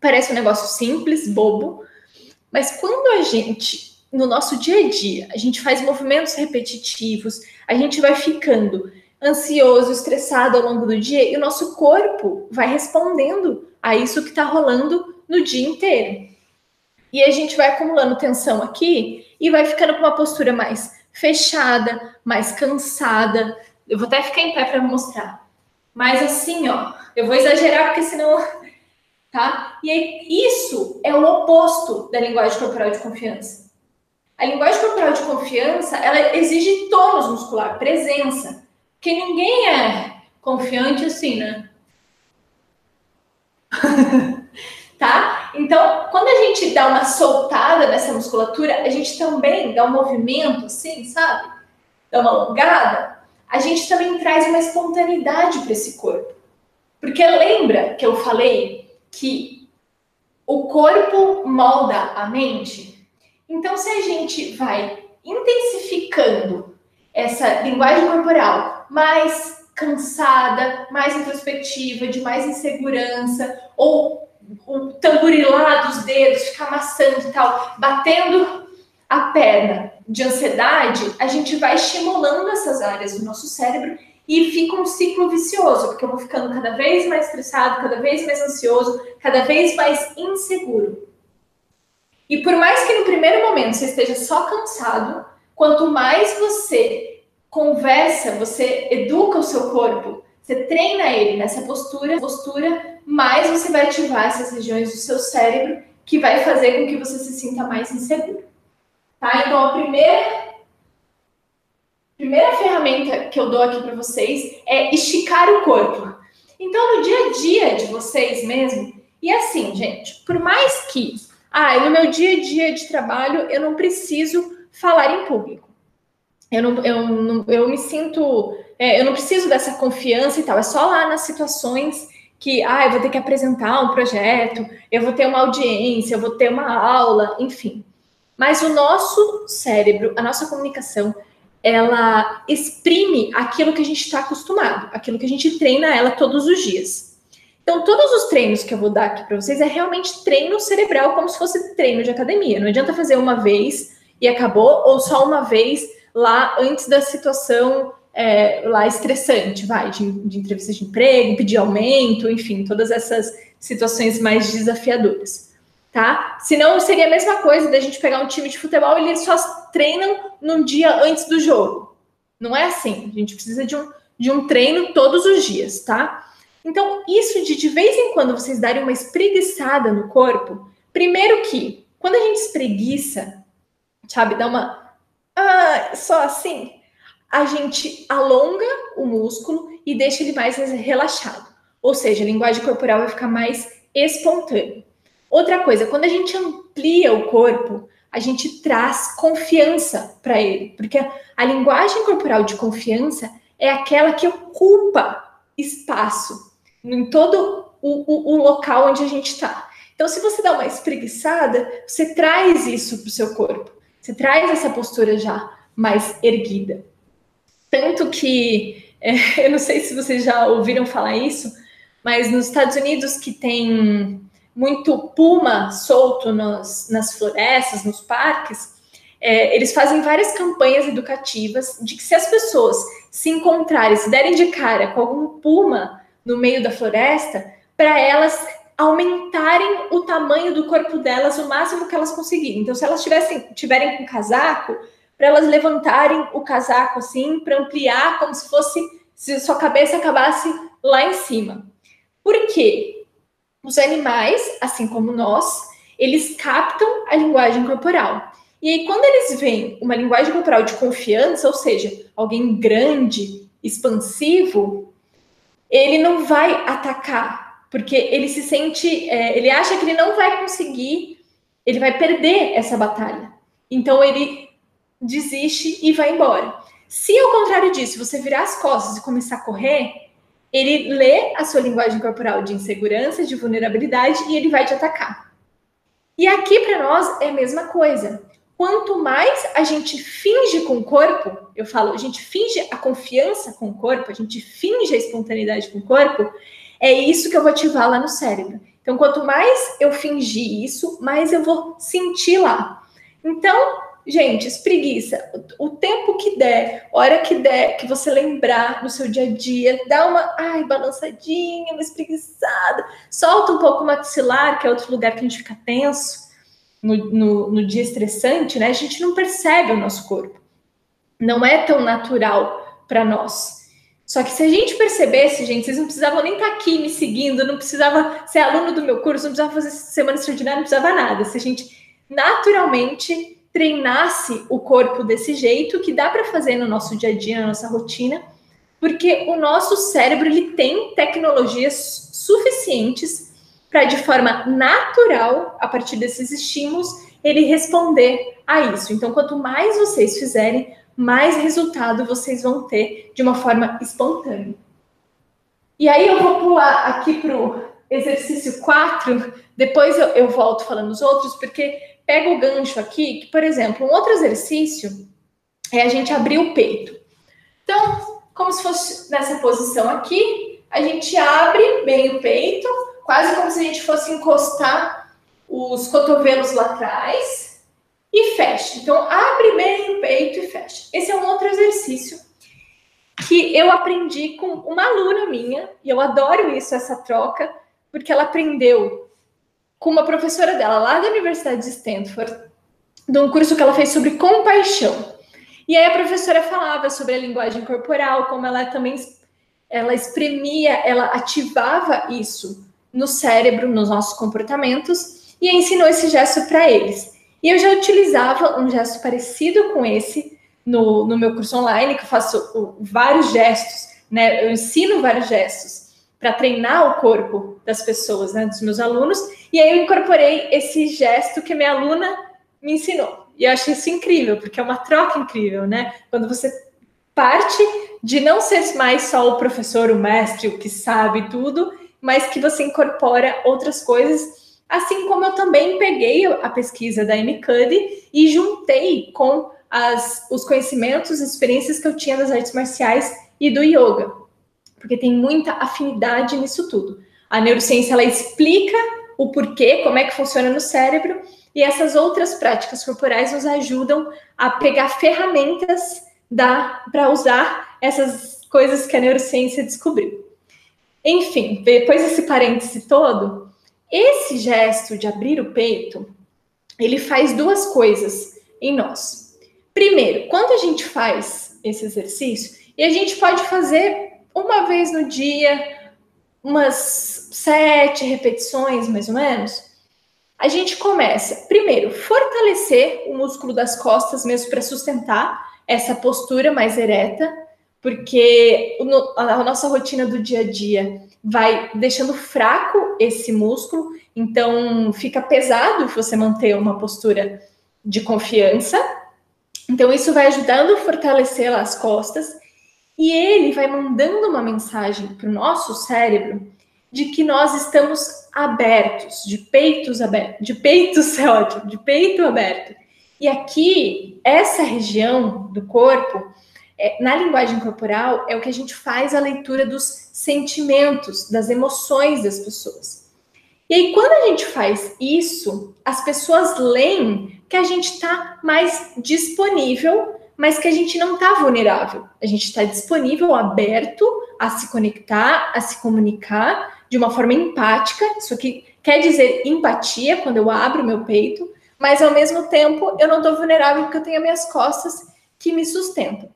Parece um negócio simples, bobo, mas quando a gente, no nosso dia a dia, a gente faz movimentos repetitivos, a gente vai ficando ansioso, estressado ao longo do dia e o nosso corpo vai respondendo a isso que está rolando no dia inteiro. E a gente vai acumulando tensão aqui e vai ficando com uma postura mais fechada, mais cansada. Eu vou até ficar em pé para mostrar. Mas assim, ó, eu vou exagerar porque senão, tá? E aí, isso é o oposto da linguagem corporal de confiança. A linguagem corporal de confiança, ela exige tônus muscular, presença. Porque ninguém é confiante assim, né? Tá? Então, quando a gente dá uma soltada nessa musculatura, a gente também dá um movimento assim, sabe? Dá uma alongada, a gente também traz uma espontaneidade para esse corpo. Porque lembra que eu falei que o corpo molda a mente? Então, se a gente vai intensificando essa linguagem corporal mais cansada, mais introspectiva, de mais insegurança, ou o tamborilar dos dedos, ficar amassando e tal, batendo a perna de ansiedade, a gente vai estimulando essas áreas do nosso cérebro e fica um ciclo vicioso, porque eu vou ficando cada vez mais estressado, cada vez mais ansioso, cada vez mais inseguro. E por mais que no primeiro momento você esteja só cansado, quanto mais você conversa, você educa o seu corpo, você treina ele nessa postura, mais você vai ativar essas regiões do seu cérebro que vai fazer com que você se sinta mais inseguro. Tá? Então, a primeira ferramenta que eu dou aqui para vocês é esticar o corpo. Então, no dia a dia de vocês mesmo, e assim, gente, por mais que no meu dia a dia de trabalho eu não preciso falar em público. Eu me sinto, eu não preciso dessa confiança e tal, é só lá nas situações que, eu vou ter que apresentar um projeto, eu vou ter uma audiência, eu vou ter uma aula, enfim. Mas o nosso cérebro, a nossa comunicação, ela exprime aquilo que a gente está acostumado, aquilo que a gente treina ela todos os dias. Então, todos os treinos que eu vou dar aqui para vocês é realmente treino cerebral, como se fosse treino de academia. Não adianta fazer uma vez e acabou, ou só uma vez lá antes da situação lá estressante, de entrevista de emprego, pedir aumento, enfim, todas essas situações mais desafiadoras, tá? Senão seria a mesma coisa da gente pegar um time de futebol e eles só treinam num dia antes do jogo. Não é assim, a gente precisa de um treino todos os dias, tá? Então, isso de vez em quando vocês darem uma espreguiçada no corpo, primeiro que, quando a gente espreguiça, sabe, dá uma... só assim, a gente alonga o músculo e deixa ele mais relaxado. Ou seja, a linguagem corporal vai ficar mais espontânea. Outra coisa, quando a gente amplia o corpo, a gente traz confiança para ele. Porque a linguagem corporal de confiança é aquela que ocupa espaço em todo o local onde a gente está. Então, se você dá uma espreguiçada, você traz isso para o seu corpo. Você traz essa postura já mais erguida. Tanto que, eu não sei se vocês já ouviram falar isso, mas nos Estados Unidos, que tem muito puma solto nas florestas, nos parques, eles fazem várias campanhas educativas de que se as pessoas se encontrarem, se derem de cara com algum puma no meio da floresta, para elas aumentarem o tamanho do corpo delas o máximo que elas conseguirem. Então, se elas tiverem com casaco, para elas levantarem o casaco assim, para ampliar, como se fosse, se sua cabeça acabasse lá em cima. Por quê? Os animais, assim como nós, eles captam a linguagem corporal. E aí, quando eles veem uma linguagem corporal de confiança, ou seja, alguém grande, expansivo, ele não vai atacar, porque ele se sente, ele acha que ele não vai conseguir, ele vai perder essa batalha. Então, ele desiste e vai embora. Se, ao contrário disso, você virar as costas e começar a correr, ele lê a sua linguagem corporal de insegurança, de vulnerabilidade, e ele vai te atacar. E aqui, para nós, é a mesma coisa. Quanto mais a gente finge com o corpo, eu falo, a gente finge a confiança com o corpo, a gente finge a espontaneidade com o corpo, é isso que eu vou ativar lá no cérebro. Então, quanto mais eu fingir isso, mais eu vou sentir lá. Então, gente, espreguiça. O tempo que der, hora que der, que você lembrar no seu dia a dia, dá uma balançadinha, uma espreguiçada, solta um pouco o maxilar, que é outro lugar que a gente fica tenso no dia estressante, né? A gente não percebe o nosso corpo. Não é tão natural para nós. Só que se a gente percebesse, gente, vocês não precisavam nem estar aqui me seguindo, não precisava ser aluno do meu curso, não precisava fazer semana extraordinária, não precisava nada. Se a gente naturalmente treinasse o corpo desse jeito, que dá para fazer no nosso dia a dia, na nossa rotina, porque o nosso cérebro ele tem tecnologias suficientes para, de forma natural, a partir desses estímulos, ele responder a isso. Então, quanto mais vocês fizerem, mais resultado vocês vão ter de uma forma espontânea. E aí eu vou pular aqui para o exercício 4, depois eu volto falando os outros, porque pega o gancho aqui, que, por exemplo, um outro exercício é a gente abrir o peito. Então, como se fosse nessa posição aqui, a gente abre bem o peito, quase como se a gente fosse encostar os cotovelos lá atrás, e fecha. Então, abre bem o peito e fecha. Esse é um outro exercício que eu aprendi com uma aluna minha, e eu adoro isso, essa troca, porque ela aprendeu com uma professora dela lá da Universidade de Stanford, de um curso que ela fez sobre compaixão. E aí a professora falava sobre a linguagem corporal, como ela também ela espremia, ela ativava isso no cérebro, nos nossos comportamentos, e ensinou esse gesto para eles. E eu já utilizava um gesto parecido com esse no meu curso online, que eu faço vários gestos, né? Eu ensino vários gestos para treinar o corpo das pessoas, né? Dos meus alunos. E aí eu incorporei esse gesto que a minha aluna me ensinou. E eu achei isso incrível, porque é uma troca incrível, né? Quando você parte de não ser mais só o professor, o mestre, o que sabe tudo, mas que você incorpora outras coisas. Assim como eu também peguei a pesquisa da Amy Cuddy e juntei com os conhecimentos e experiências que eu tinha das artes marciais e do yoga, porque tem muita afinidade nisso tudo. A neurociência, ela explica o porquê, como é que funciona no cérebro, e essas outras práticas corporais nos ajudam a pegar ferramentas para usar essas coisas que a neurociência descobriu. Enfim, depois desse parêntese todo, esse gesto de abrir o peito, ele faz duas coisas em nós. Primeiro, quando a gente faz esse exercício, e a gente pode fazer uma vez no dia, umas 7 repetições, mais ou menos, a gente começa, primeiro, fortalecer o músculo das costas mesmo para sustentar essa postura mais ereta, porque a nossa rotina do dia a dia vai deixando fraco esse músculo, então fica pesado você manter uma postura de confiança. Então isso vai ajudando a fortalecer as costas e ele vai mandando uma mensagem para o nosso cérebro de que nós estamos abertos, de peitos abertos, de peitos é ótimo, de peito aberto. E aqui, essa região do corpo, na linguagem corporal, é o que a gente faz a leitura dos sentimentos, das emoções das pessoas. E aí, quando a gente faz isso, as pessoas leem que a gente está mais disponível, mas que a gente não está vulnerável. A gente está disponível, aberto a se conectar, a se comunicar de uma forma empática. Isso aqui quer dizer empatia, quando eu abro o meu peito, mas ao mesmo tempo eu não estou vulnerável porque eu tenho as minhas costas que me sustentam.